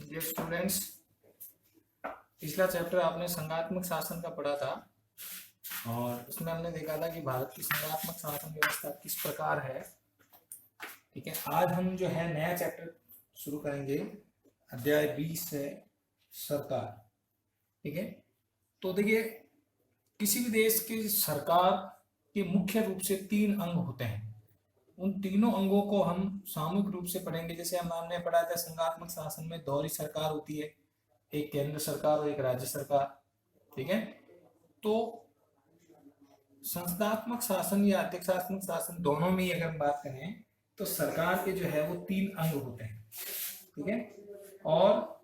Dear students, पिछला chapter आपने संघात्मक शासन का पढ़ा था और उसमें हमने देखा था कि भारत की संघात्मक शासन व्यवस्था किस प्रकार है। ठीक है, आज हम जो है नया चैप्टर शुरू करेंगे, अध्याय 20 है सरकार। ठीक है, तो देखिए किसी भी देश की सरकार के मुख्य रूप से 3 अंग होते हैं। उन तीनों अंगों को हम सामूहिक रूप से पढ़ेंगे। जैसे हमने पढ़ा था संघात्मक शासन में दोहरी सरकार होती है, एक केंद्र सरकार और एक राज्य सरकार। ठीक है, तो संस्थात्मक शासन या अध्यक्षात्मक शासन दोनों में ही अगर हम बात करें तो सरकार के जो है वो 3 अंग होते हैं। ठीक है, और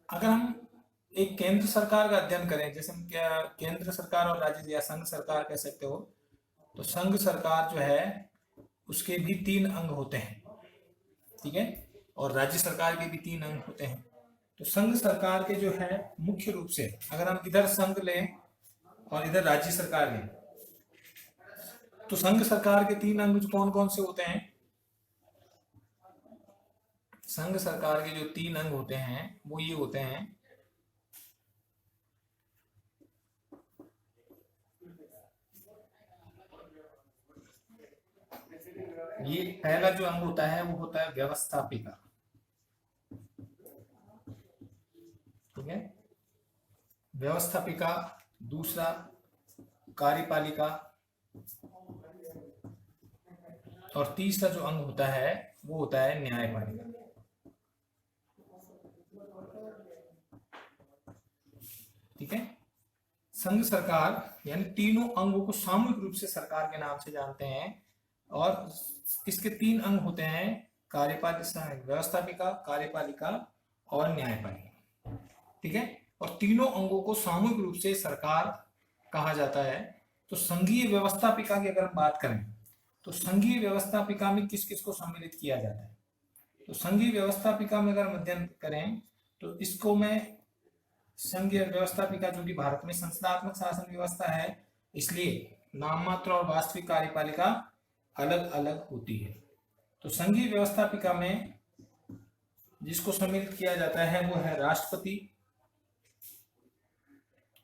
अगर हम एक केंद्र सरकार का अध्ययन करें, जैसे हम क्या केंद्र सरकार और राज्य या संघ सरकार कह सकते हो, तो संघ सरकार जो है उसके भी 3 अंग होते हैं। ठीक है, और राज्य सरकार के भी 3 अंग होते हैं। तो संघ सरकार के जो है मुख्य रूप से, अगर हम इधर संघ लें और इधर राज्य सरकार लें, तो संघ सरकार के 3 अंग कौन कौन से होते हैं? संघ सरकार के जो 3 अंग होते हैं वो ये होते हैं। ये पहला जो अंग होता है वो होता है व्यवस्थापिका। ठीक है, व्यवस्थापिका। दूसरा कार्यपालिका, और तीसरा जो अंग होता है वो होता है न्यायपालिका। ठीक है, संघ सरकार यानी तीनों अंगों को सामूहिक रूप से सरकार के नाम से जानते हैं, और इसके 3 अंग होते हैं, कार्यपालिका, व्यवस्थापिका, कार्यपालिका और न्यायपालिका। ठीक है, और तीनों अंगों को सामूहिक रूप से सरकार कहा जाता है। तो संघीय व्यवस्थापिका की अगर हम बात करें तो संघीय व्यवस्थापिका में किस किस को सम्मिलित किया जाता है? तो संघीय व्यवस्थापिका में अगर हम अध्ययन करें तो इसको मैं संघीय व्यवस्थापिका, जो कि भारत में संस्थात्मक शासन व्यवस्था है, इसलिए नाममात्र और वास्तविक कार्यपालिका अलग अलग होती है। तो संघीय व्यवस्थापिका में जिसको सम्मिलित किया जाता है वो है राष्ट्रपति।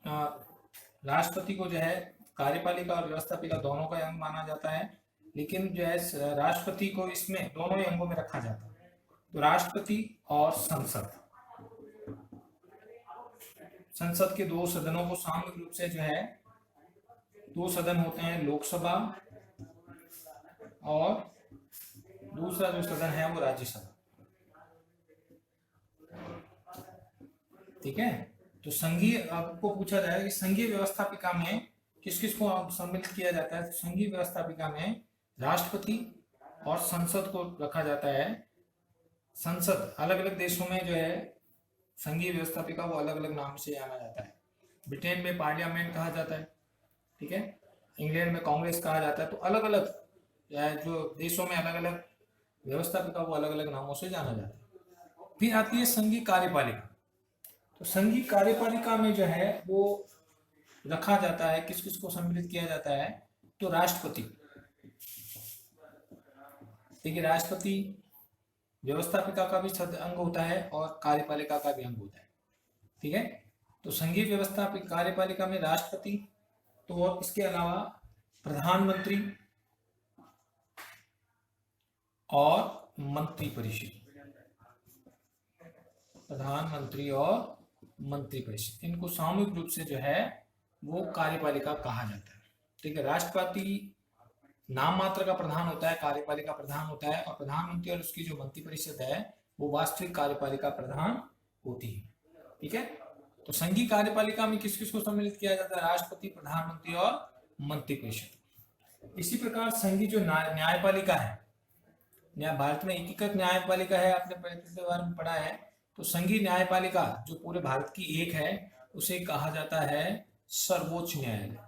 राष्ट्रपति को जो है कार्यपालिका और व्यवस्थापिका दोनों का अंग माना जाता है, लेकिन जो है राष्ट्रपति को इसमें दोनों ही अंगों में रखा जाता है। तो राष्ट्रपति और संसद, संसद के 2 सदनों को सामूहिक रूप से जो है 2 सदन होते हैं, लोकसभा और दूसरा जो सदन है वो राज्यसभा। ठीक है, तो संघीय, आपको पूछा जाए कि संघीय व्यवस्थापिका में किस किस को सम्मिलित किया जाता है, तो संघीय व्यवस्थापिका में राष्ट्रपति और संसद को रखा जाता है। संसद अलग अलग देशों में जो है संघीय व्यवस्थापिका वो अलग अलग नाम से जाना जाता है। ब्रिटेन में पार्लियामेंट कहा जाता है। ठीक है, इंग्लैंड में कांग्रेस कहा जाता है। तो अलग अलग जो देशों में अलग अलग व्यवस्थापिका वो अलग अलग नामों से जाना जाता है। फिर आती है संघीय कार्यपालिका। तो संघीय कार्यपालिका में जो है वो रखा जाता है, किस किस को सम्मिलित किया जाता है, तो राष्ट्रपति। देखिए, राष्ट्रपति व्यवस्थापिका का भी अंग होता है और कार्यपालिका का भी अंग होता है। ठीक है, तो संघीय व्यवस्थापिका कार्यपालिका में राष्ट्रपति, तो इसके अलावा प्रधानमंत्री और मंत्रिपरिषद, प्रधानमंत्री और मंत्रिपरिषद, इनको सामूहिक रूप से जो है वो कार्यपालिका कहा जाता है। ठीक है, राष्ट्रपति नाम मात्र का प्रधान होता है, कार्यपालिका प्रधान होता है, और प्रधानमंत्री और उसकी जो मंत्रिपरिषद है वो वास्तविक कार्यपालिका प्रधान होती है। ठीक है, तो संघीय कार्यपालिका में किस किस को सम्मिलित किया जाता है? राष्ट्रपति, प्रधानमंत्री और मंत्रिपरिषद। इसी प्रकार संघीय जो न्यायपालिका है, भारत में एकीकृत न्यायपालिका है, आपने पिछले बार में पढ़ा है। तो संघीय न्यायपालिका जो पूरे भारत की एक है उसे कहा जाता है सर्वोच्च न्यायालय।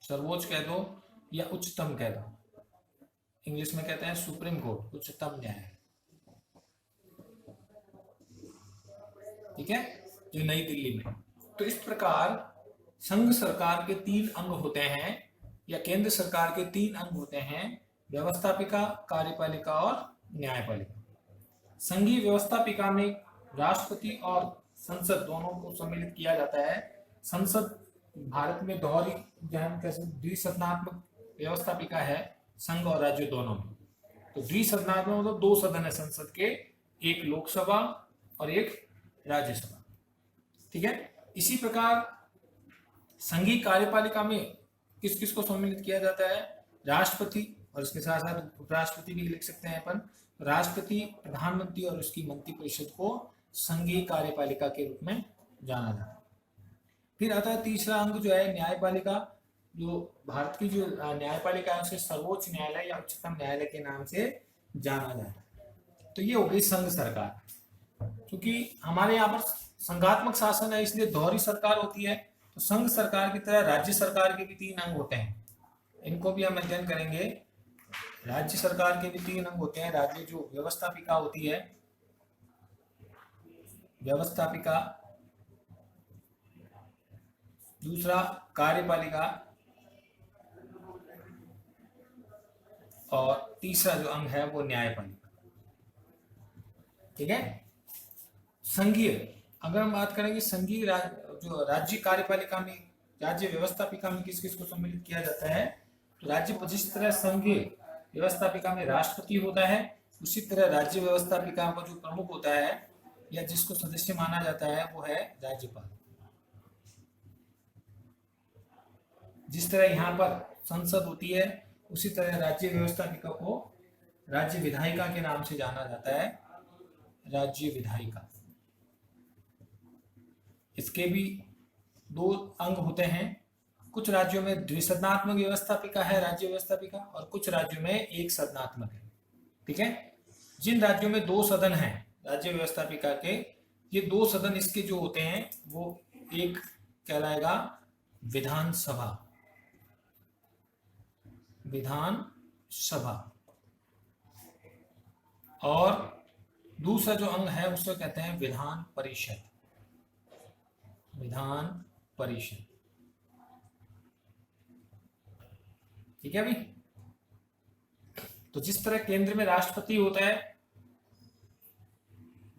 सर्वोच्च कह दो या उच्चतम कह दो, इंग्लिश में कहते हैं सुप्रीम कोर्ट, उच्चतम न्यायालय। ठीक है, जो नई दिल्ली में। तो इस प्रकार संघ सरकार के 3 अंग होते हैं, या केंद्र सरकार के 3 अंग होते हैं, व्यवस्थापिका, कार्यपालिका और न्यायपालिका। संघीय व्यवस्थापिका में राष्ट्रपति और संसद दोनों को सम्मिलित किया जाता है। संसद भारत में दोहरी द्विसदनात्मक व्यवस्थापिका है, संघ और राज्य दोनों में। तो द्विसदनात्मक मतलब दो सदन है संसद के, एक लोकसभा और एक राज्यसभा, ठीक है। इसी प्रकार संघीय कार्यपालिका में किस किस को सम्मिलित किया जाता है? राष्ट्रपति और इसके साथ साथ उपराष्ट्रपति भी लिख सकते हैं अपन। राष्ट्रपति, प्रधानमंत्री और उसकी मंत्रिपरिषद को संघीय कार्यपालिका के रूप में जाना जाता है। फिर आता है तीसरा अंग जो है न्यायपालिका। जो भारत की जो न्यायपालिका है उसे सर्वोच्च न्यायालय या उच्चतम न्यायालय के नाम से जाना जाता है। तो ये हो गई संघ सरकार। क्योंकि हमारे यहाँ पर संघात्मक शासन है इसलिए दोहरी सरकार होती है, तो संघ सरकार की तरह राज्य सरकार के भी तीन अंग होते हैं, इनको भी हम अध्ययन करेंगे। राज्य सरकार के भी तीन अंग होते हैं। राज्य जो व्यवस्थापिका होती है, व्यवस्थापिका, दूसरा कार्यपालिका और तीसरा जो अंग है वो न्यायपालिका, ठीक है। संघीय, अगर हम बात करेंगे संघीय जो राज्य कार्यपालिका में, राज्य व्यवस्थापिका में किस किस को सम्मिलित किया जाता है? तो राज्य, जिस तरह संघीय व्यवस्थापिका में राष्ट्रपति होता है, उसी तरह राज्य व्यवस्थापिका का जो प्रमुख होता है या जिसको सदस्य माना जाता है वो है राज्यपाल। जिस तरह यहाँ पर संसद होती है उसी तरह राज्य व्यवस्थापिका को राज्य विधायिका के नाम से जाना जाता है, राज्य विधायिका। इसके भी दो अंग होते हैं। कुछ राज्यों में द्विसदनात्मक व्यवस्थापिका है राज्य व्यवस्थापिका, और कुछ राज्यों में एक सदनात्मक है, ठीक है। जिन राज्यों में दो सदन हैं राज्य व्यवस्थापिका के, ये दो सदन इसके जो होते हैं वो एक कहलाएगा विधानसभा, विधानसभा, और दूसरा जो अंग है उसको कहते हैं विधान परिषद, विधान परिषद, ठीक है भाई। तो जिस तरह केंद्र में राष्ट्रपति होता है,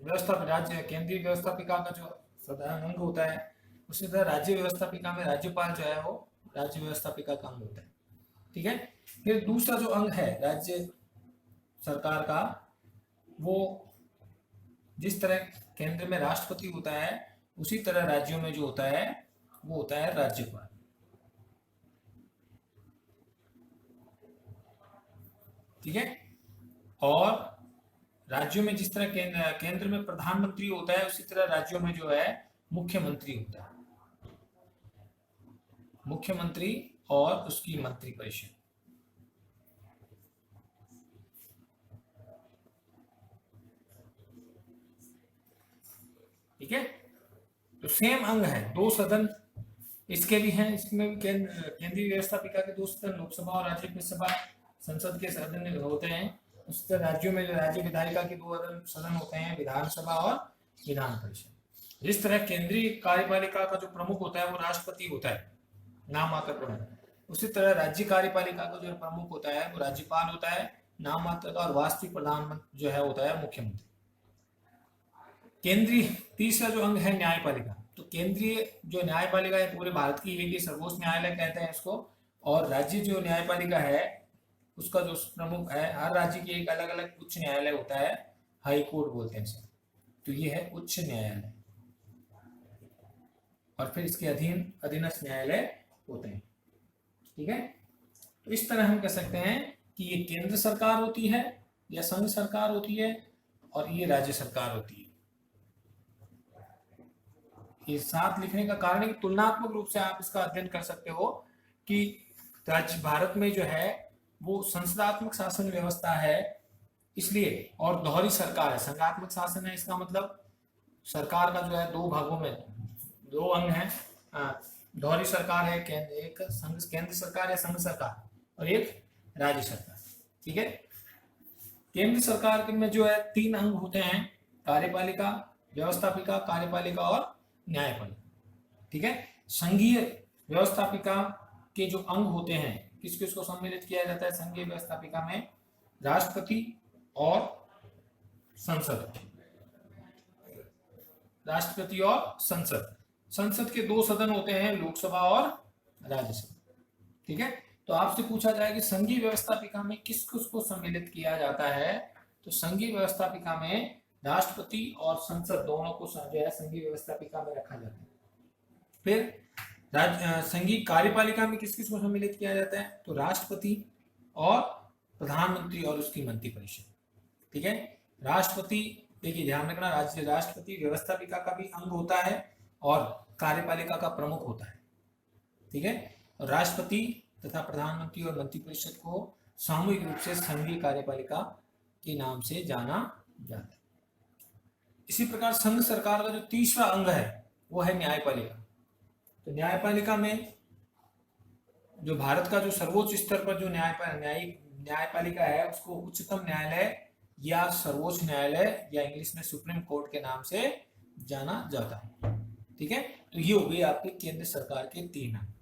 राज्य केंद्रीय व्यवस्थापिका का जो साधारण अंग होता है, उसी तरह राज्य व्यवस्थापिका में राज्यपाल जो है वो राज्य व्यवस्थापिका का अंग होता है, ठीक है। फिर दूसरा जो अंग है राज्य सरकार का, वो जिस तरह केंद्र में राष्ट्रपति होता है उसी तरह राज्यों में जो होता है वो होता है राज्यपाल, ठीक है। और राज्यों में जिस तरह केंद्र में प्रधानमंत्री होता है उसी तरह राज्यों में जो है मुख्यमंत्री होता है, मुख्यमंत्री और उसकी मंत्रिपरिषद, ठीक है। तो सेम अंग है, दो सदन इसके भी हैं, इसमें भी केंद्रीय व्यवस्थापिका के दो सदन लोकसभा और राज्यसभा संसद के सदन होते हैं। उस तरह राज्यों में जो राज्य विधायिका के दो सदन होते हैं, विधानसभा और विधान परिषद। जिस तरह केंद्रीय कार्यपालिका का जो प्रमुख होता है वो राष्ट्रपति होता है, नाम मात्र प्रमुख, उसी तरह राज्य कार्यपालिका का जो प्रमुख होता है वो राज्यपाल होता है, नाम मात्र का, और वास्तविक प्रधानमंत्री जो है होता है मुख्यमंत्री। केंद्रीय तीसरा जो अंग है न्यायपालिका। तो केंद्रीय जो न्यायपालिका है पूरे भारत की है, सर्वोच्च न्यायालय कहते हैं इसको, और राज्य जो न्यायपालिका है उसका जो प्रमुख है, हर राज्य की एक अलग अलग उच्च न्यायालय होता है, हाई कोर्ट बोलते हैं इसे, तो ये है उच्च न्यायालय, और फिर इसके अधीन अधीनस्थ न्यायालय होते हैं, ठीक है। तो इस तरह हम कह सकते हैं कि ये केंद्र सरकार होती है या संघ सरकार होती है, और ये राज्य सरकार होती है। ये साथ लिखने का कारण है कि तुलनात्मक रूप से आप इसका अध्ययन कर सकते हो कि राज्य भारत में जो है वो संसदात्मक शासन व्यवस्था है इसलिए, और दोहरी सरकार है। संघात्मक शासन है, इसका मतलब सरकार का जो है दो भागों में दो अंग हैं, दोहरी सरकार है, एक केंद्र सरकार या संघ सरकार, और एक राज्य सरकार, ठीक है। केंद्र सरकार में जो है तीन अंग होते हैं, कार्यपालिका, व्यवस्थापिका, कार्यपालिका और न्यायपालिका, ठीक है। संघीय व्यवस्थापिका के जो अंग होते हैं किस किस को सम्मिलित किया जाता है संघीय व्यवस्थापिका में? राष्ट्रपति और संसद, राष्ट्रपति और संसद। संसद के दो सदन होते हैं, लोकसभा और राज्यसभा। ठीक है, तो आपसे पूछा जाए कि संघीय व्यवस्थापिका में किस किस को सम्मिलित किया जाता है, तो संघीय व्यवस्थापिका में राष्ट्रपति और संसद दोनों को जो है संघीय व्यवस्थापिका में रखा जाता है। फिर संघीय कार्यपालिका में किस किस को सम्मिलित किया जाता है, तो राष्ट्रपति और प्रधानमंत्री और उसकी मंत्रिपरिषद। ठीक है, राष्ट्रपति, देखिए ध्यान रखना, राज्य राष्ट्रपति व्यवस्थापिका का भी अंग होता है और कार्यपालिका का प्रमुख होता है। ठीक है, और राष्ट्रपति तथा प्रधानमंत्री और मंत्रिपरिषद को सामूहिक रूप से संघीय कार्यपालिका के नाम से जाना जाता है। इसी प्रकार संघ सरकार का जो तीसरा अंग है वो है न्यायपालिका। तो न्यायपालिका में जो भारत का जो सर्वोच्च स्तर पर जो न्यायपालिका है उसको उच्चतम न्यायालय या सर्वोच्च न्यायालय या इंग्लिश में सुप्रीम कोर्ट के नाम से जाना जाता है। ठीक है, तो ये हो गई आपके केंद्र सरकार के तीन अंग।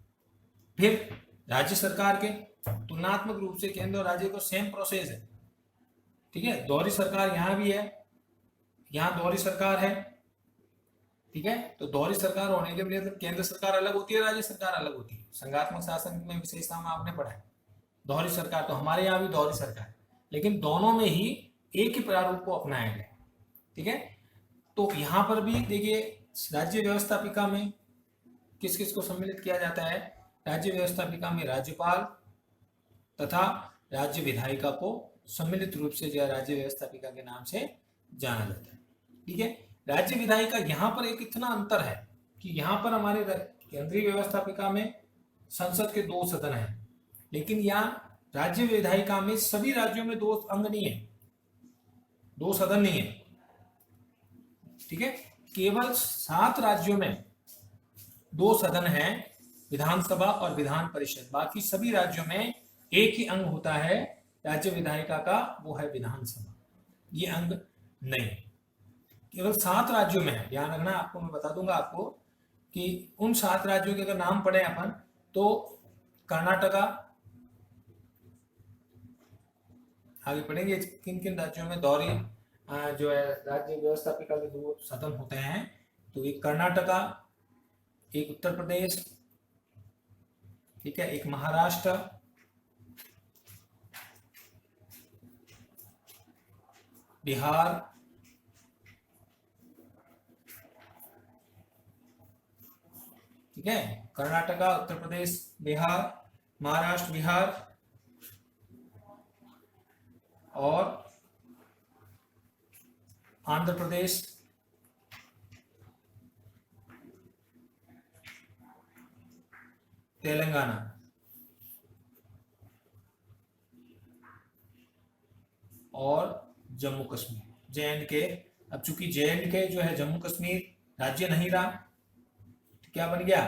फिर राज्य सरकार के तुलनात्मक रूप से केंद्र और राज्य को सेम प्रोसेस है। ठीक है, दोहरी सरकार यहाँ भी है, यहाँ दोहरी सरकार है। ठीक है, तो दोहरी सरकार होने के लिए केंद्र सरकार अलग होती है, राज्य सरकार अलग होती है। संघात्मक शासन में विशेषता में आपने पढ़ा है दोहरी सरकार, तो हमारे यहाँ भी दोहरी सरकार, लेकिन दोनों में ही एक ही प्रारूप को अपनाया गया। ठीक है, तो यहाँ पर भी देखिए राज्य व्यवस्थापिका में किस किस को सम्मिलित किया जाता है, राज्य व्यवस्थापिका में राज्यपाल तथा राज्य विधायिका को सम्मिलित रूप से जो राज्य व्यवस्थापिका के नाम से जाना जाता है। ठीक है, राज्य विधायिका यहाँ पर एक इतना अंतर है कि यहाँ पर हमारे केंद्रीय व्यवस्थापिका में संसद के दो सदन हैं, लेकिन यहाँ राज्य विधायिका में सभी राज्यों में दो अंग नहीं है, दो सदन नहीं है। ठीक है, केवल 7 राज्यों में दो सदन हैं, विधानसभा और विधान परिषद। बाकी सभी राज्यों में एक ही अंग होता है राज्य विधायिका का, वो है विधानसभा। ये अंग नहीं, केवल 7 राज्यों में है। ध्यान रखना, आपको मैं बता दूंगा आपको कि उन 7 राज्यों के अगर नाम पढ़े अपन तो कर्नाटका, आगे पढ़ेंगे किन किन राज्यों में दोहरी जो है राज्य व्यवस्थापिका के दो सदन होते हैं। तो एक कर्नाटका, एक उत्तर प्रदेश, ठीक है, एक महाराष्ट्र, बिहार, ठीक है, कर्नाटका, उत्तर प्रदेश, बिहार, महाराष्ट्र, बिहार और आंध्र प्रदेश, तेलंगाना और जम्मू कश्मीर, JNK। अब चूंकि JNK जो है जम्मू कश्मीर राज्य नहीं रहा, तो क्या बन गया,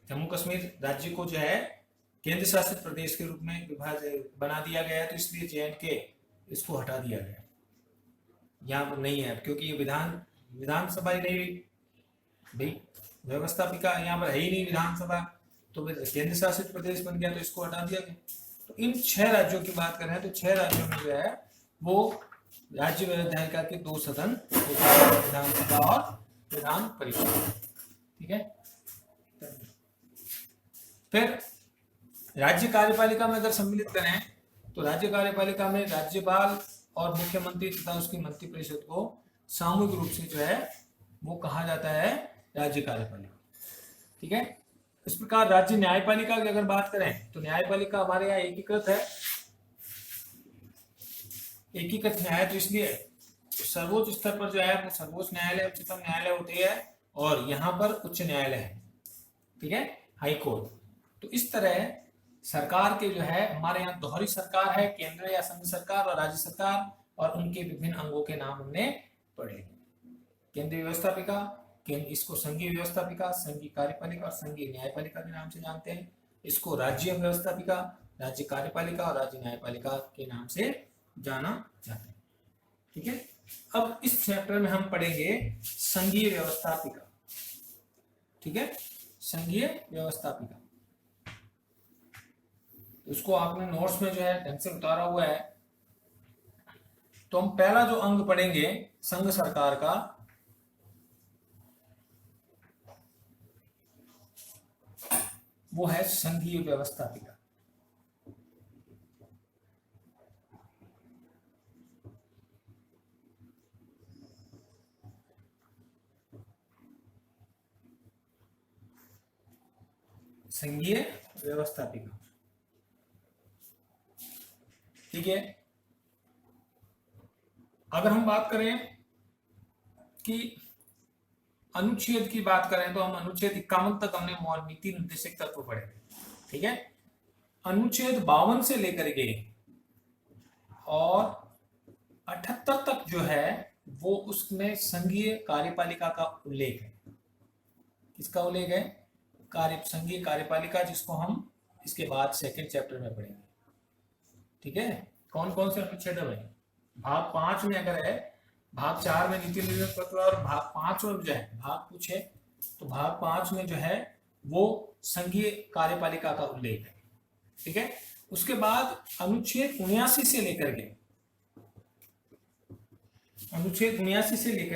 जम्मू कश्मीर राज्य को जो है केंद्र शासित प्रदेश के रूप में विभाजित बना दिया गया है, तो इसलिए JNK इसको हटा दिया गया, यहाँ पर नहीं है, क्योंकि ये विधानसभा ही नहीं भाई, व्यवस्थापिका यहाँ पर है ही नहीं विधानसभा, तो केंद्र शासित प्रदेश बन गया, तो इसको हटा दिया गया। तो इन 6 राज्यों की बात करें तो 6 राज्यों में जो है वो राज्य विधायिका के 2 सदन होता है, विधानसभा और विधान परिषद। ठीक है, फिर राज्य कार्यपालिका में अगर सम्मिलित करें तो राज्य कार्यपालिका में राज्यपाल और मुख्यमंत्री तथा उसकी मंत्रिपरिषद को सामूहिक रूप से जो है वो कहा जाता है राज्य कार्यपालिका। ठीक है, इस प्रकार राज्य न्यायपालिका की अगर बात करें तो न्यायपालिका हमारे यहाँ एकीकृत है, एकीकृत न्याय, तो इसलिए सर्वोच्च स्तर पर जो है वो सर्वोच्च न्यायालय, उच्चतम न्यायालय होती है, और यहाँ पर उच्च न्यायालय है। ठीक है, हाई कोर्ट। तो इस तरह सरकार के जो है हमारे यहाँ दोहरी सरकार है, केंद्र या संघ सरकार और राज्य सरकार, और उनके विभिन्न अंगों के नाम हमने पढ़े। केंद्रीय व्यवस्थापिका, इसको संघीय व्यवस्थापिका, संघीय कार्यपालिका और संघीय न्यायपालिका के नाम से जानते हैं। इसको राज्य व्यवस्थापिका, राज्य कार्यपालिका और राज्य न्यायपालिका के नाम से जाना जाता है। ठीक है, अब इस चैप्टर में हम पढ़ेंगे संघीय व्यवस्थापिका। ठीक है, संघीय व्यवस्थापिका, उसको आपने नोट्स में जो है ढंग से उतारा हुआ है, तो हम पहला जो अंग पढ़ेंगे संघ सरकार का, वो है संघीय व्यवस्थापिका। संघीय व्यवस्थापिका, ठीक है। अगर हम बात करें कि अनुच्छेद की बात करें तो हम अनुच्छेद 51 तक हमने नीति निर्देशक तत्व पढ़े थे, ठीक है। अनुच्छेद 52 से लेकर के और 78 तक जो है वो उसमें संघीय कार्यपालिका का उल्लेख है। किसका उल्लेख है? संघीय कार्यपालिका, जिसको हम इसके बाद सेकंड चैप्टर में पढ़ेंगे, ठीक है। कौन कौन से अनुच्छेद है? भाग 5 में अगर है, भाग 4 में नीति निर्देशक तत्व और भाग 5 में जो है भाग पूछे तो भाग 5 में जो है वो संघीय कार्यपालिका का उल्लेख है, ठीक है। उसके बाद अनुच्छेद 79 से लेकर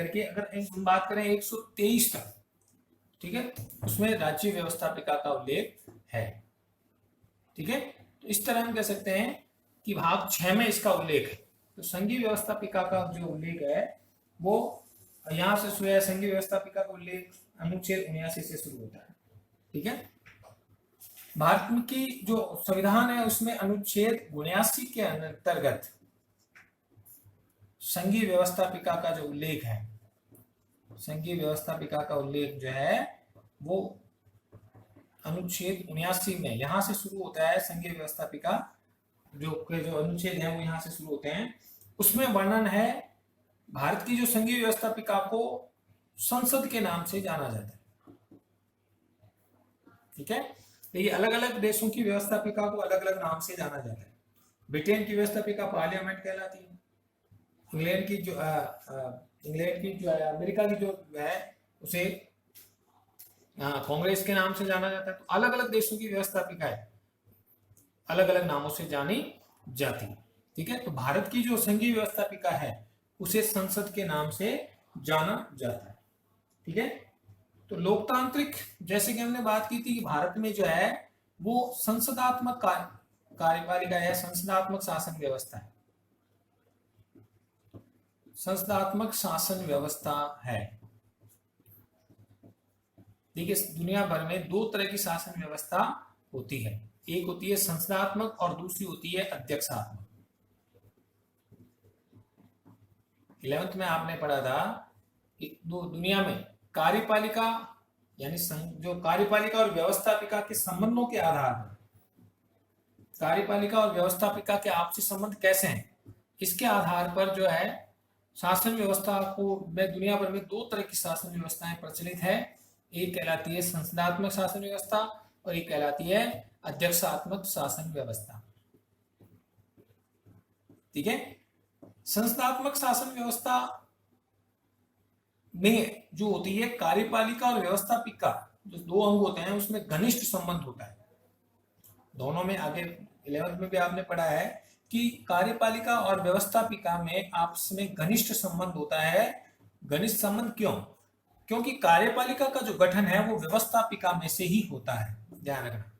के अगर हम बात करें 123 तक, ठीक है, उसमें राज्य व्यवस्थापिका का उल्लेख है, ठीक है। तो इस तरह हम कह सकते हैं कि भाग 6 में इसका उल्लेख है। तो संघीय व्यवस्थापिका का जो उल्लेख है वो यहां से शुरू है। संघीय व्यवस्थापिका का उल्लेख अनुच्छेद 79 से शुरू होता है, ठीक है। भारत की जो संविधान है उसमें अनुच्छेद 79 के अंतर्गत संघीय व्यवस्थापिका का जो उल्लेख है, संघीय व्यवस्थापिका का उल्लेख जो है वो अनुच्छेद 79 में यहां से शुरू होता है। संघीय व्यवस्थापिका जो अनुच्छेद है वो यहां से शुरू होते हैं। उसमें वर्णन है भारत की जो संघीय व्यवस्थापिका को संसद के नाम से जाना जाता है, ठीक है। ये अलग अलग देशों की व्यवस्थापिका को अलग अलग नाम से जाना जाता है। ब्रिटेन की व्यवस्थापिका पार्लियामेंट कहलाती है। इंग्लैंड की जो अमेरिका की जो है उसे कांग्रेस के नाम से जाना जाता है। तो अलग अलग देशों की व्यवस्थापिकाएं अलग अलग नामों से जानी जाती है, ठीक है। तो भारत की जो संघीय व्यवस्थापिका है उसे संसद के नाम से जाना जाता है, ठीक है। तो लोकतांत्रिक, जैसे कि हमने बात की थी कि भारत में जो है वो संसदात्मक कार्यपालिका है, संसदात्मक शासन व्यवस्था है, संसदात्मक शासन व्यवस्था है। देखिए दुनिया भर में दो तरह की शासन व्यवस्था होती है, एक होती है संसदात्मक और दूसरी होती है अध्यक्षात्मक। 11th में आपने पढ़ा था कि दुनिया में कार्यपालिका यानी जो कार्यपालिका और व्यवस्थापिका के संबंधों के आधार पर, कार्यपालिका और व्यवस्थापिका के आपसी संबंध कैसे हैं, इसके आधार पर जो है शासन व्यवस्था को में दुनिया भर में दो तरह की शासन व्यवस्थाएं प्रचलित है। एक कहलाती है संसदात्मक शासन व्यवस्था और एक कहलाती है अध्यक्षात्मक शासन व्यवस्था, ठीक है। संसदात्मक शासन व्यवस्था में जो होती है कार्यपालिका और व्यवस्थापिका, जो दो अंग होते हैं उसमें घनिष्ठ संबंध होता है दोनों में। आगे 11th में भी आपने पढ़ा है कि कार्यपालिका और व्यवस्थापिका में आपस में घनिष्ठ संबंध होता है। घनिष्ठ संबंध क्यों? क्योंकि कार्यपालिका का जो गठन है वो व्यवस्थापिका में से ही होता है। ध्यान रखना,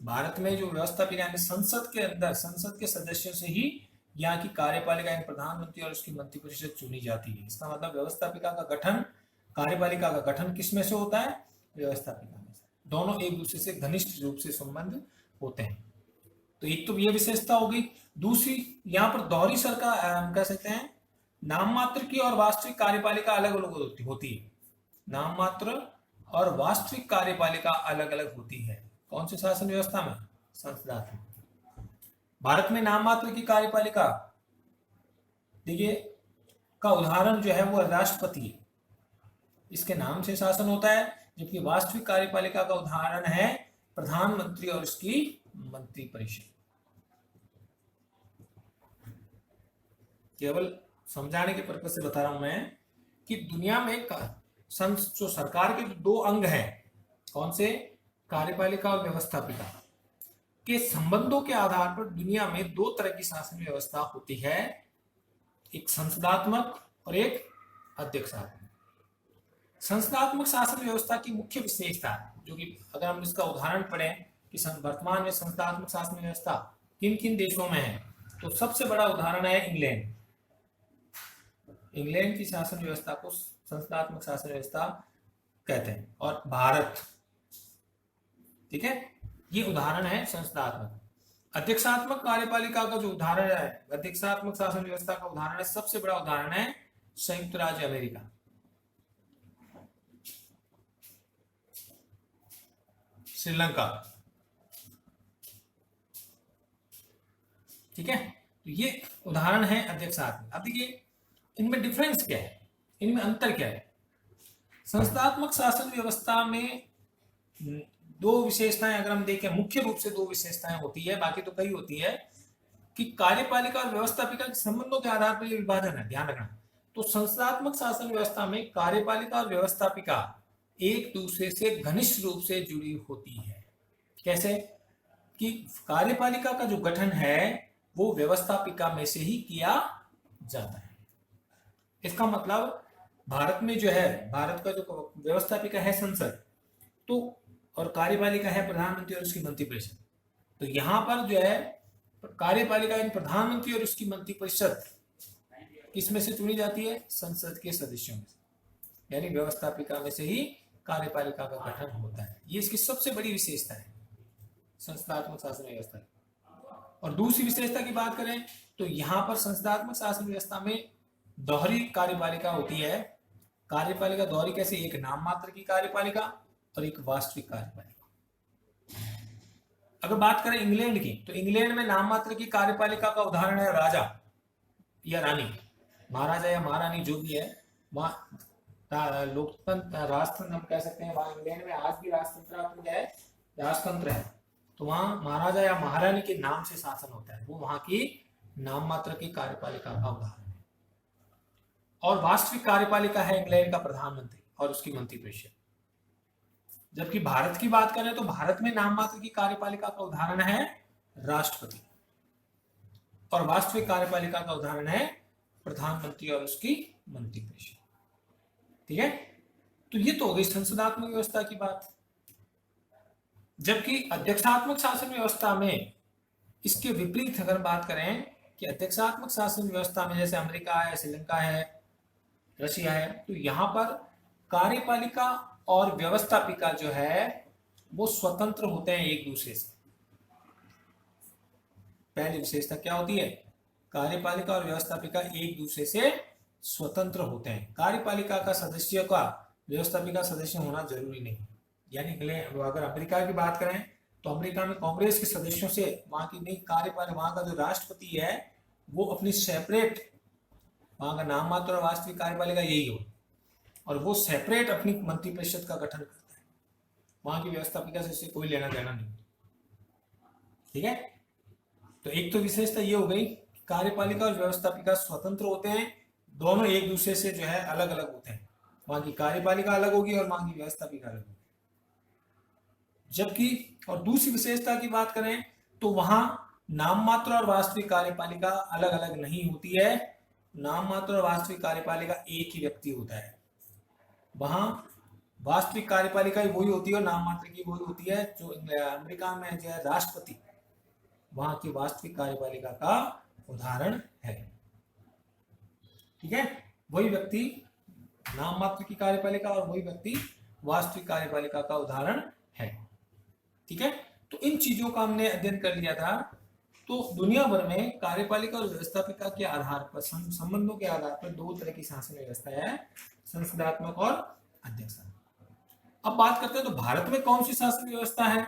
भारत में जो व्यवस्थापिका यानी संसद के अंदर संसद के सदस्यों से ही यहाँ की कार्यपालिका यानी प्रधानमंत्री और उसकी मंत्रिपरिषद चुनी जाती है। इसका मतलब व्यवस्थापिका का गठन, कार्यपालिका का गठन किस में से होता है? व्यवस्थापिका में से। दोनों एक दूसरे से घनिष्ठ रूप से संबंध होते हैं। तो एक तो ये विशेषता हो गई। दूसरी, यहाँ पर दोहरी सरकार कह सकते हैं, नाम मात्र की और वास्तविक कार्यपालिका अलग अलग होती है। नाम मात्र और वास्तविक कार्यपालिका अलग अलग होती है। कौन सी शासन व्यवस्था में? संसदात्मक। भारत में नाम मात्र की कार्यपालिका देखिए का उदाहरण जो है वो राष्ट्रपति है, इसके नाम से शासन होता है। जबकि वास्तविक कार्यपालिका का उदाहरण है प्रधानमंत्री और उसकी मंत्रिपरिषद। केवल समझाने के पर्पज से बता रहा हूं मैं कि दुनिया में जो सरकार के दो अंग हैं, कौन से? कार्यपालिका और व्यवस्थापिका के संबंधों के आधार पर दुनिया में दो तरह की शासन व्यवस्था होती है। एक संसदात्मक और एक अध्यक्षात्मक। संसदात्मक शासन व्यवस्था की मुख्य विशेषता, जो कि अगर हम इसका उदाहरण पढ़ें कि वर्तमान में संसदात्मक शासन व्यवस्था किन किन देशों में है, तो सबसे बड़ा उदाहरण है इंग्लैंड। इंग्लैंड की शासन व्यवस्था को संसदात्मक शासन व्यवस्था कहते हैं। और भारत, ठीक है, ये उदाहरण है संसदात्मक। अध्यक्षात्मक कार्यपालिका का जो उदाहरण है, अध्यक्षात्मक शासन व्यवस्था का उदाहरण है, सबसे बड़ा उदाहरण है संयुक्त राज्य अमेरिका। श्रीलंका, ठीक है, तो ये उदाहरण है अध्यक्षात्मक। अब देखिए इनमें डिफरेंस क्या है, इनमें अंतर क्या है। संसदात्मक शासन व्यवस्था में दो विशेषताएं अगर हम देखें, मुख्य रूप से दो विशेषताएं होती है, बाकी तो कई होती है, कि कार्यपालिका और व्यवस्थापिका के संबंधों के आधार पर विभाजन है, ध्यान रखना। तो संसदात्मक शासन व्यवस्था में कार्यपालिका और व्यवस्थापिका एक दूसरे से घनिष्ठ रूप से जुड़ी होती है। कैसे कि कार्यपालिका का जो गठन है वो व्यवस्थापिका में से ही किया जाता है। इसका मतलब भारत में जो है, भारत का जो व्यवस्थापिका है संसद, तो और कार्यपालिका है प्रधानमंत्री और उसकी मंत्रिपरिषद। तो यहां पर जो है कार्यपालिका इन प्रधानमंत्री और उसकी मंत्रिपरिषद किसमें से चुनी जाती है, संसद के सदस्यों में से, यानी व्यवस्थापिका में से ही कार्यपालिका का गठन होता है। ये इसकी सबसे बड़ी विशेषता है संसदात्मक शासन व्यवस्था। और दूसरी विशेषता की बात करें तो यहां पर संसदात्मक शासन व्यवस्था में दोहरी कार्यपालिका होती है। कार्यपालिका दोहरी कैसे, एक नाम मात्र की कार्यपालिका और एक वास्तविक कार्यपालिका। अगर बात करें इंग्लैंड की, तो इंग्लैंड में नाम मात्र की कार्यपालिका का उदाहरण है राजा या रानी, महाराजा या महारानी जो भी है। वहां लोकतंत्र, राजतंत्र हम कह सकते हैं, वहां इंग्लैंड में आज भी राजतंत्र है, राजतंत्र है। तो वहां महाराजा या महारानी के नाम से शासन होता है, वो वहां की नाम मात्र की कार्यपालिका का उदाहरण है। और वास्तविक कार्यपालिका है इंग्लैंड का प्रधानमंत्री और उसकी मंत्रिपरिषद। जबकि भारत की बात करें तो भारत में नाम मात्र की कार्यपालिका का उदाहरण है राष्ट्रपति और वास्तविक कार्यपालिका का उदाहरण है प्रधानमंत्री और उसकी मंत्रिपरिषद। ठीक है, तो ये तो हो गई संसदात्मक व्यवस्था की बात। जबकि अध्यक्षात्मक शासन व्यवस्था में इसके विपरीत अगर बात करें कि अध्यक्षात्मक शासन व्यवस्था में जैसे अमेरिका है, श्रीलंका है, रशिया है, तो यहां पर कार्यपालिका और व्यवस्थापिका जो है वो स्वतंत्र होते हैं एक दूसरे से। पहली विशेषता क्या होती है, कार्यपालिका और व्यवस्थापिका एक दूसरे से स्वतंत्र होते हैं। कार्यपालिका का सदस्य का व्यवस्थापिका सदस्य होना जरूरी नहीं। यानी अगर अमेरिका की बात करें तो अमेरिका में कांग्रेस के सदस्यों से वहां की नहीं, कार्यपालिका वहां का जो राष्ट्रपति है वो अपनी सेपरेट, वहां का नाम मात्र और वास्तविक कार्यपालिका यही हो, और वो सेपरेट अपनी मंत्रिपरिषद का गठन करता है। वहां की व्यवस्थापिका से कोई लेना देना नहीं। ठीक है, तो एक तो विशेषता ये हो गई, कार्यपालिका और व्यवस्थापिका स्वतंत्र होते हैं, दोनों एक दूसरे से जो है अलग अलग होते हैं। वहां की कार्यपालिका अलग होगी और वहां की व्यवस्थापिका अलग होगी। जबकि और दूसरी विशेषता की बात करें तो वहां नाम मात्र और वास्तविक कार्यपालिका अलग अलग नहीं होती है। नाम मात्र और वास्तविक कार्यपालिका एक ही व्यक्ति होता है। वहां वास्तविक कार्यपालिका वही होती है और नाम मात्र की वही होती है। जो अमेरिका में जो है राष्ट्रपति, वहां की वास्तविक कार्यपालिका का उदाहरण है। ठीक है, वही व्यक्ति नाम मात्र की कार्यपालिका और वही व्यक्ति वास्तविक कार्यपालिका का उदाहरण है। ठीक है, तो इन चीजों का हमने अध्ययन कर लिया था। तो दुनिया भर में कार्यपालिका और व्यवस्थापिका के आधार पर, संबंधों के आधार पर दो तरह की शासन व्यवस्था है, संसदात्मक और अध्यक्षात्मक। अब बात करते हैं तो भारत में कौन सी शासन व्यवस्था है।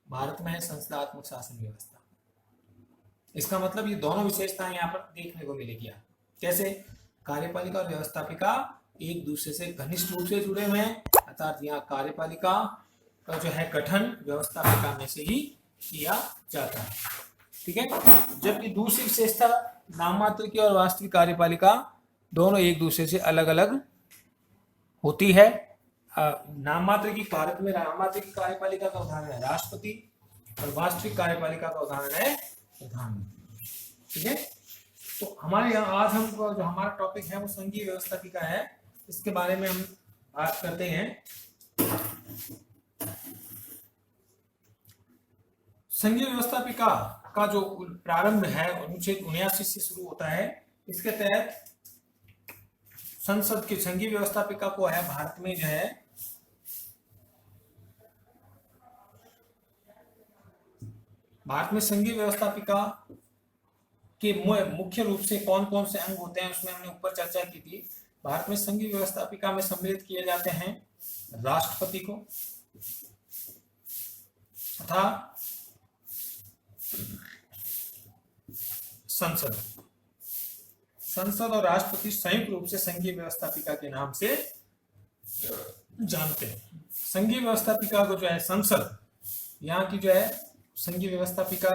भारत में है संसदात्मक शासन व्यवस्था। इसका मतलब ये दोनों विशेषताएं यहाँ पर देखने को मिलेगी। कैसे, कार्यपालिका और व्यवस्थापिका एक दूसरे से घनिष्ठ रूप से जुड़े हुए हैं, अर्थात यहाँ कार्यपालिका का जो है गठन व्यवस्थापिका में से ही किया जाता है। ठीक है, जबकि दूसरी विशेषता नाम मात्र की और वास्तविक कार्यपालिका दोनों एक दूसरे से अलग अलग होती है। नाम मात्र की, भारत में नाम मात्र की कार्यपालिका का उदाहरण है राष्ट्रपति और वास्तविक कार्यपालिका का उदाहरण है प्रधानमंत्री। ठीक है, तो हमारे यहाँ आज हम जो हमारा टॉपिक है वो संघीय व्यवस्थापिका है, इसके बारे में हम बात करते हैं। संघीय व्यवस्थापिका का जो प्रारंभ है अनुच्छेद 79 से शुरू होता है। इसके तहत संसद की संघीय व्यवस्थापिका को है भारत में जो है भारत में संघीय व्यवस्थापिका के मुख्य रूप से कौन कौन से अंग होते हैं उसमें हमने ऊपर चर्चा की थी। भारत में संघीय व्यवस्थापिका में सम्मिलित किए जाते हैं राष्ट्रपति को तथा संसद। संसद और राष्ट्रपति संयुक्त रूप से संघीय व्यवस्थापिका के नाम से जानते हैं। संघीय व्यवस्थापिका को जो है संसद, यहाँ की जो है संघीय व्यवस्थापिका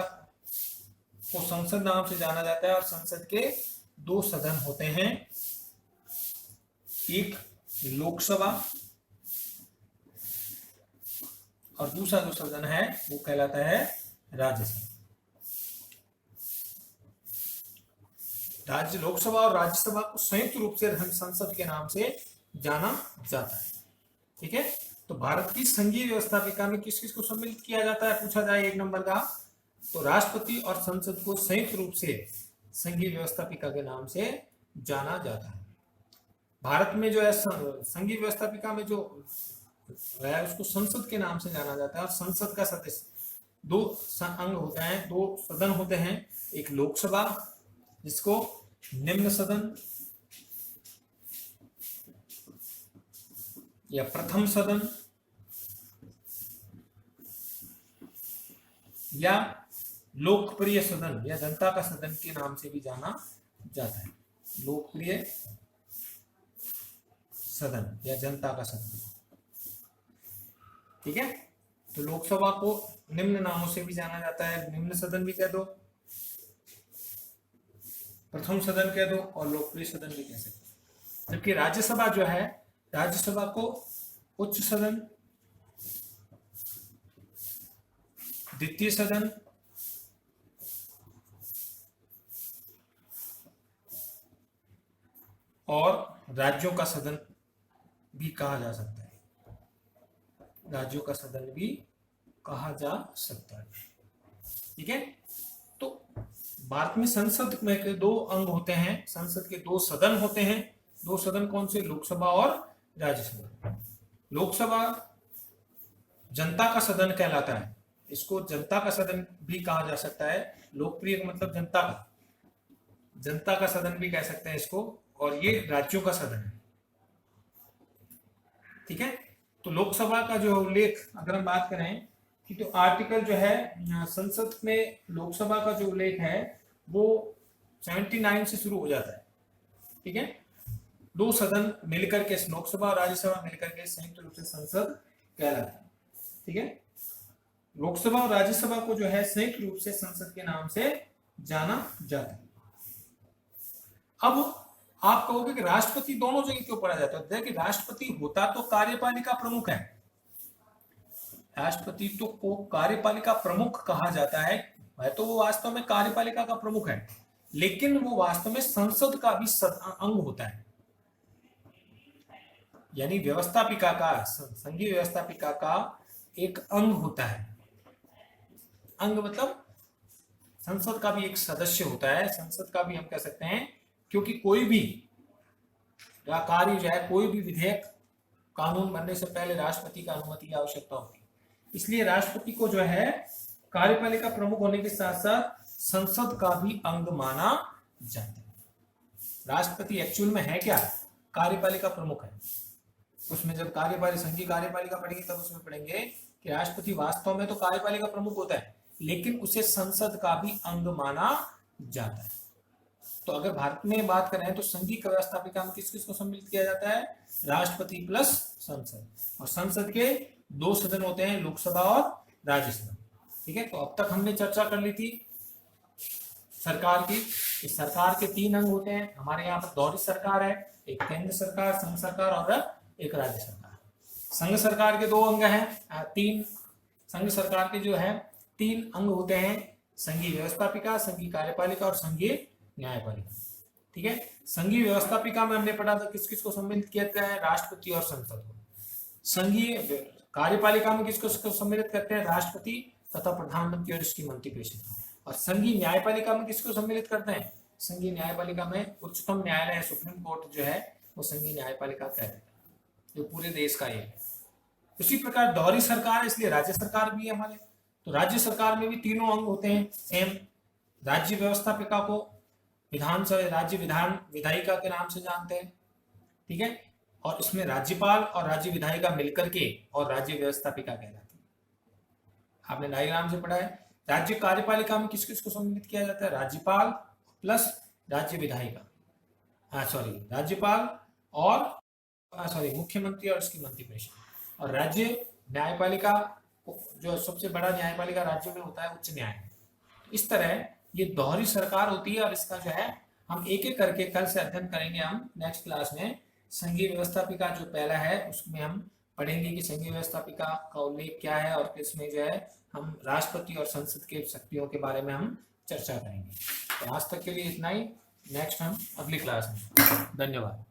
को संसद नाम से जाना जाता है और संसद के दो सदन होते हैं, एक लोकसभा और दूसरा जो सदन है वो कहलाता है राज्यसभा। लोकसभा और राज्यसभा को संयुक्त रूप से संसद के नाम से जाना जाता है। ठीक है, तो भारत की संघीय व्यवस्थापिका में किस किस को सम्मिलित किया जाता है पूछा जाए 1 नंबर का, तो राष्ट्रपति और संसद को संयुक्त रूप से संघीय व्यवस्थापिका के नाम से जाना जाता है। भारत में जो है संघीय व्यवस्थापिका में जो है उसको संसद के नाम से जाना जाता है और संसद का सदस्य 2 अंग होते हैं, 2 सदन होते हैं, एक लोकसभा जिसको निम्न सदन या प्रथम सदन या लोकप्रिय सदन या जनता का सदन के नाम से भी जाना जाता है। लोकप्रिय सदन या जनता का सदन। ठीक है, तो लोकसभा को निम्न नामों से भी जाना जाता है, निम्न सदन भी कह दो, प्रथम सदन कह दो और लोकप्रिय सदन भी कह सकते हो। जबकि राज्यसभा जो है, राज्यसभा को उच्च सदन, द्वितीय सदन और राज्यों का सदन भी कहा जा सकता है, राज्यों का सदन भी कहा जा सकता है। ठीक है, तो भारत में संसद में के 2 अंग होते हैं, संसद के 2 सदन होते हैं। 2 सदन कौन से? लोकसभा और राज्यसभा। लोकसभा जनता का सदन कहलाता है, इसको जनता का सदन भी कहा जा सकता है। लोकप्रिय का मतलब जनता का सदन भी कह सकते हैं इसको, और ये राज्यों का सदन है। ठीक है, तो लोकसभा का जो उल्लेख अगर हम बात करें कि तो आर्टिकल जो है संसद में लोकसभा का जो उल्लेख है वो 79 से शुरू हो जाता है। ठीक है, 2 सदन मिलकर के लोकसभा और राज्यसभा मिलकर के संयुक्त रूप से संसद कहलाता है। ठीक है, लोकसभा और राज्यसभा को जो है संयुक्त रूप से संसद के नाम से जाना जाता है। अब आप कहोगे कि राष्ट्रपति दोनों जगह क्यों पढ़ा जाता है? देखिए, राष्ट्रपति होता तो कार्यपालिका प्रमुख है, राष्ट्रपति तो को कार्यपालिका प्रमुख कहा जाता है तो वो वास्तव में कार्यपालिका का प्रमुख है, लेकिन वो वास्तव में संसद का भी अंग होता है। यानी व्यवस्थापिका का, संघीय व्यवस्थापिका का एक अंग होता है। अंग मतलब संसद का भी एक सदस्य होता है, संसद का भी हम कह सकते हैं, क्योंकि कोई भी कार्य जो है, कोई भी विधेयक कानून बनने से पहले राष्ट्रपति का अनुमति की आवश्यकता होती है। इसलिए राष्ट्रपति को जो है कार्यपालिका प्रमुख होने के साथ साथ संसद का भी अंग माना जाता है। राष्ट्रपति एक्चुअल में है क्या? कार्यपालिका प्रमुख है। उसमें जब संघीय कार्यपालिका पढ़ेंगे तब उसमें पढ़ेंगे कि राष्ट्रपति वास्तव में तो कार्यपालिका प्रमुख होता है, लेकिन उसे संसद का भी अंग माना जाता है। तो अगर भारत में बात करें तो संघीय व्यवस्थापिका में किस किस को सम्मिलित किया जाता है? राष्ट्रपति प्लस संसद, और संसद के 2 सदन होते हैं, लोकसभा और राज्यसभा। ठीक है, तो अब तक हमने चर्चा कर ली थी सरकार की। इस सरकार के 3 अंग होते हैं। हमारे यहाँ पर दोहरी सरकार है, एक केंद्र सरकार, संघ सरकार और एक राज्य सरकार। संघ सरकार के 2 अंग हैं, 3 संघ सरकार के जो है 3 अंग होते हैं, संघीय व्यवस्थापिका, संघीय कार्यपालिका और संघीय न्यायपालिका। ठीक है, संघीय व्यवस्थापिका में हमने पढ़ा था किस किस को सम्मिलित किया जाता है, राष्ट्रपति और संसद को। संघीय कार्यपालिका में किसको सम्मिलित करते हैं, राष्ट्रपति तथा प्रधानमंत्री और इसकी मंत्रिपरिषद। और संघीय न्यायपालिका में किसको सम्मिलित करते हैं, संघीय न्यायपालिका में उच्चतम न्यायालय सुप्रीम कोर्ट जो है वो संघीय न्यायपालिका कहते हैं, जो पूरे देश का है। उसी प्रकार दोहरी सरकार, इसलिए राज्य सरकार भी है हमारे। तो राज्य सरकार में भी तीनों अंग होते हैं सेम। राज्य व्यवस्थापिका को विधानसभा, राज्य विधान विधायिका के नाम से जानते हैं। ठीक है, और इसमें राज्यपाल और राज्य विधायिका मिलकर के और राज्य व्यवस्थापिका कहलाती है। आपने डायग्राम से पढ़ा है। राज्य कार्यपालिका में किस किस को सम्मिलित किया जाता है, राज्यपाल प्लस राज्य विधायिका, राज्यपाल और मुख्यमंत्री और इसकी मंत्रिपरिषद। और राज्य न्यायपालिका जो सबसे बड़ा न्यायपालिका राज्य में होता है, उच्च न्यायालय। इस तरह ये दोहरी सरकार होती है और इसका जो है हम एक एक करके कल से अध्ययन करेंगे। हम नेक्स्ट क्लास में संघीय व्यवस्थापिका जो पहला है उसमें हम पढ़ेंगे कि संघीय व्यवस्थापिका का उल्लेख क्या है और किसमें जो है हम राष्ट्रपति और संसद के शक्तियों के बारे में हम चर्चा करेंगे। तो आज तक के लिए इतना ही, नेक्स्ट हम अगली क्लास में। धन्यवाद।